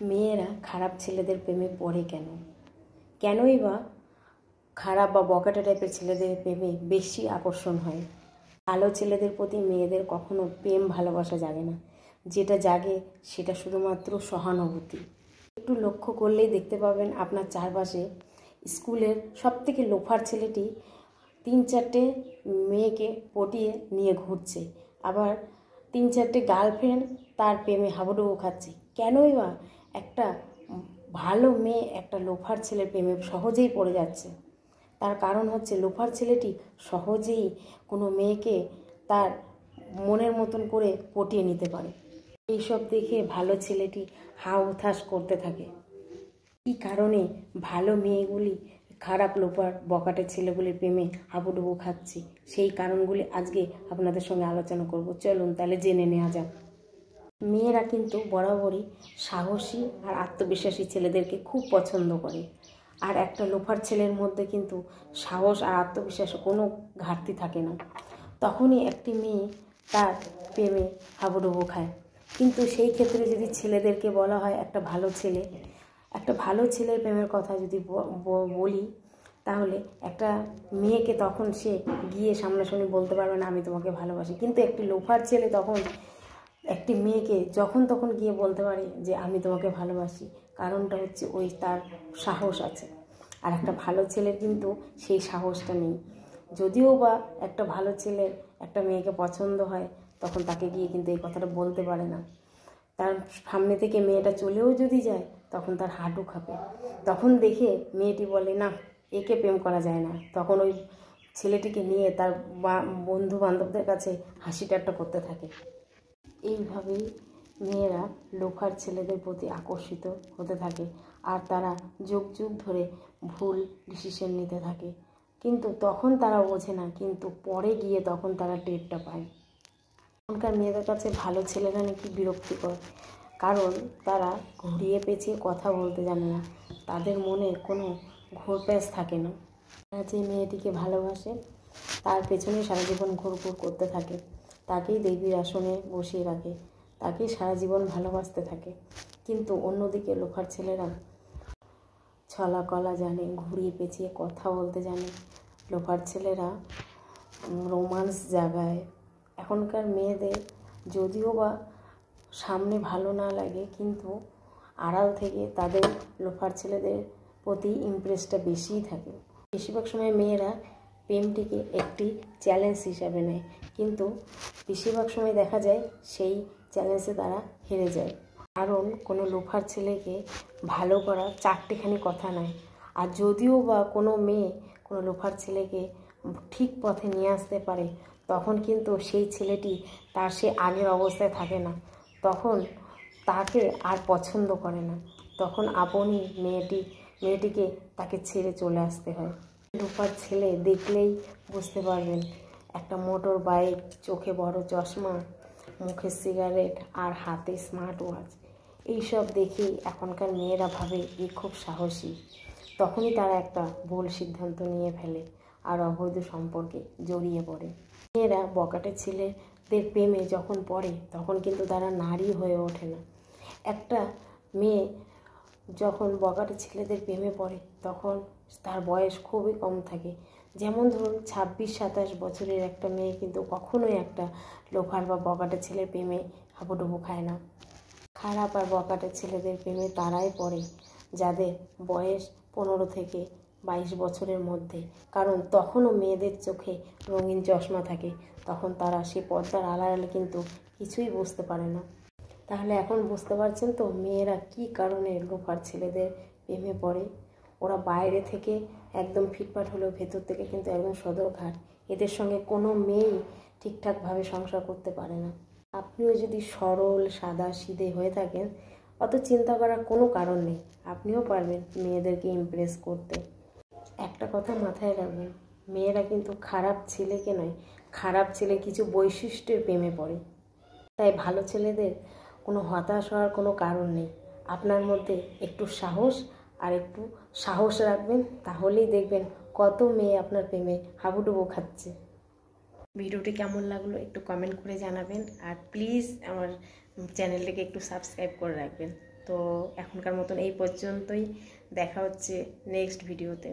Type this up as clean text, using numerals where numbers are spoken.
মেয়েরা খারাপ ছেলেদের প্রেমে পড়ে কেনই বা খারাপ বা বকাটে টাইপের ছেলেদের প্রেমে বেশি আকর্ষণ হয়? ভালো ছেলেদের প্রতি মেয়েদের কখনো প্রেম ভালোবাসা জাগে না, যেটা জাগে সেটা শুধুমাত্র সহানুভূতি। একটু লক্ষ্য করলেই দেখতে পাবেন আপনার চারপাশে স্কুলের সবথেকে লোফার ছেলেটি 3-4টে মেয়েকে পটিয়ে নিয়ে ঘুরছে, আবার 3-4টে গার্লফ্রেন্ড তার প্রেমে হাবুডুবু খাচ্ছে। কেনই বা একটা ভালো মেয়ে একটা লোফার ছেলের প্রেমে সহজেই পড়ে যাচ্ছে? তার কারণ হচ্ছে লোফার ছেলেটি সহজেই কোনো মেয়েকে তার মনের মতন করে পটিয়ে নিতে পারে। এইসব দেখে ভালো ছেলেটি হাঁ উথাস করতে থাকে। কী কারণে ভালো মেয়েগুলি খারাপ লোফার বকাটে ছেলেগুলির প্রেমে হাবুডুবু খাচ্ছে, সেই কারণগুলি আজকে আপনাদের সঙ্গে আলোচনা করব। চলুন তাহলে জেনে নেওয়া যাক। মেয়েরা কিন্তু বরাবরই সাহসী আর আত্মবিশ্বাসী ছেলেদেরকে খুব পছন্দ করে, আর একটা লোফার ছেলের মধ্যে কিন্তু সাহস আর আত্মবিশ্বাসে কোনো ঘাটতি থাকে না। তখনই একটি মেয়ে তার প্রেমে হাবুডুবু খায়। কিন্তু সেই ক্ষেত্রে যদি ছেলেদেরকে বলা হয় একটা ভালো ছেলের প্রেমের কথা যদি বলি, তাহলে একটা মেয়েকে তখন সে গিয়ে সামনাসামনি বলতে পারবে না আমি তোমাকে ভালোবাসি। কিন্তু একটি লোফার ছেলে তখন একটি মেয়েকে যখন তখন গিয়ে বলতে পারে যে আমি তোমাকে ভালোবাসি। কারণটা হচ্ছে ওই তার সাহস আছে। আর একটা ভালো ছেলের কিন্তু সেই সাহসটা নেই। যদিও বা একটা ভালো ছেলের একটা মেয়েকে পছন্দ হয়, তখন তাকে গিয়ে কিন্তু এই কথাটা বলতে পারে না। তার সামনে থেকে মেয়েটা চলেও যদি যায়, তখন তার হাঁটু কাঁপে। তখন দেখে মেয়েটি বলে না, একে প্রেম করা যায় না। তখন ওই ছেলেটিকে নিয়ে তার বন্ধু বান্ধবদের কাছে হাসি ঠাট্টা করতে থাকে। এইভাবেই মেয়েরা লোফার ছেলেদের প্রতি আকর্ষিত হতে থাকে, আর তারা যুগ যুগ ধরে ভুল ডিসিশন নিতে থাকে। কিন্তু তখন তারা বোঝে না, কিন্তু পরে গিয়ে তখন তারা টেরটা পায়। এখনকার মেয়েদের কাছে ভালো ছেলেরা নাকি বিরক্তিকর, কারণ তারা ঘুরিয়ে পেঁচিয়ে কথা বলতে জানে না। তাদের মনে কোনো ঘোরপ্যাচ থাকে না। তারা যে মেয়েটিকে ভালোবাসে তার পেছনে সারা জীবন ঘুরঘুর করতে থাকে, তাকেই দেবীর আসনে বসিয়ে রাখে, তাকেই সারা জীবন ভালোবাসতে থাকে। কিন্তু অন্যদিকে লোফার ছেলেরা ছলা কলা জানে, ঘুরিয়ে পেঁচিয়ে কথা বলতে জানে। লোফার ছেলেরা রোমান্স জাগায়। এখনকার মেয়েদের যদিও বা সামনে ভালো না লাগে, কিন্তু আড়াল থেকে তাদের লোফার ছেলেদের প্রতি ইমপ্রেসটা বেশিই থাকে। বেশিরভাগ সময় মেয়েরা প্রেমটিকে একটি চ্যালেঞ্জ হিসাবে নেয়, কিন্তু বেশিরভাগ সময় দেখা যায় সেই চ্যালেঞ্জে তারা হেরে যায়। কারণ কোনো লোফার ছেলেকে ভালো করা 4টেখানি কথা নয়। আর যদিও বা কোনো মেয়ে কোনো লোফার ছেলেকে ঠিক পথে নিয়ে আসতে পারে, তখন কিন্তু সেই ছেলেটি তার সে আগের অবস্থায় থাকে না, তখন তাকে আর পছন্দ করে না। তখন আপনি মেয়েটিকে তাকে ছেড়ে চলে আসতে হয়। লোফার ছেলে দেখলেই বুঝতে পারবেন, একটা মোটর বাইক, চোখে বড় চশমা, মুখে সিগারেট আর হাতে স্মার্ট ওয়াচ, এইসব দেখেই এখনকার মেয়েরা ভাবে এ খুব সাহসী। তখনই তারা একটা ভুল সিদ্ধান্ত নিয়ে ফেলে আর অবৈধ সম্পর্কে জড়িয়ে পড়ে। মেয়েরা বকাটে ছেলেদের প্রেমে যখন পড়ে, তখন কিন্তু তারা নারী হয়ে ওঠে না। একটা মেয়ে যখন বকাটে ছেলেদের প্রেমে পড়ে, তখন তার বয়স খুবই কম থাকে। যেমন ধরুন 26-27 বছরের একটা মেয়ে কিন্তু কখনোই একটা লোফার বা বকাটে ছেলের প্রেমে হাবুডুবু খায় না। খারাপ আর বকাটে ছেলেদের প্রেমে তারাই পড়ে যাদের বয়স 15 থেকে 22 বছরের মধ্যে, কারণ তখনও মেয়েদের চোখে রঙিন চশমা থাকে। তখন তারা সে পর্দার আড়ালে কিন্তু কিছুই বুঝতে পারে না। তাহলে এখন বুঝতে পারছেন তো মেয়েরা কী কারণে লোফার ছেলেদের প্রেমে পড়ে। ওরা বাইরে থেকে একদম ফিটফাট হলেও ভেতর থেকে কিন্তু একদম সদরঘাট। এদের সঙ্গে কোনো মেয়েই ঠিকঠাকভাবে সংসার করতে পারে না। আপনিও যদি সরল সাদা সিধে হয়ে থাকেন, অত চিন্তা করার কোনো কারণ নেই, আপনিও পারবেন মেয়েদেরকে ইমপ্রেস করতে। একটা কথা মাথায় রাখবেন, মেয়েরা কিন্তু খারাপ ছেলেকে নয়, খারাপ ছেলের কিছু বৈশিষ্ট্যের প্রেমে পড়ে। তাই ভালো ছেলেদের কোনো হতাশ হওয়ার কোনো কারণ নেই। আপনার মধ্যে একটু সাহস রাখবেন, তাহলেই দেখবেন কত মেয়ে আপনার প্রেমে হাবুডুবু খাচ্ছে। ভিডিওটি কেমন লাগলো একটু কমেন্ট করে জানাবেন, আর প্লিজ আমার চ্যানেলটাকে একটু সাবস্ক্রাইব করে রাখবেন। তো এখনকার মতন এই পর্যন্তই, দেখা হচ্ছে নেক্সট ভিডিওতে।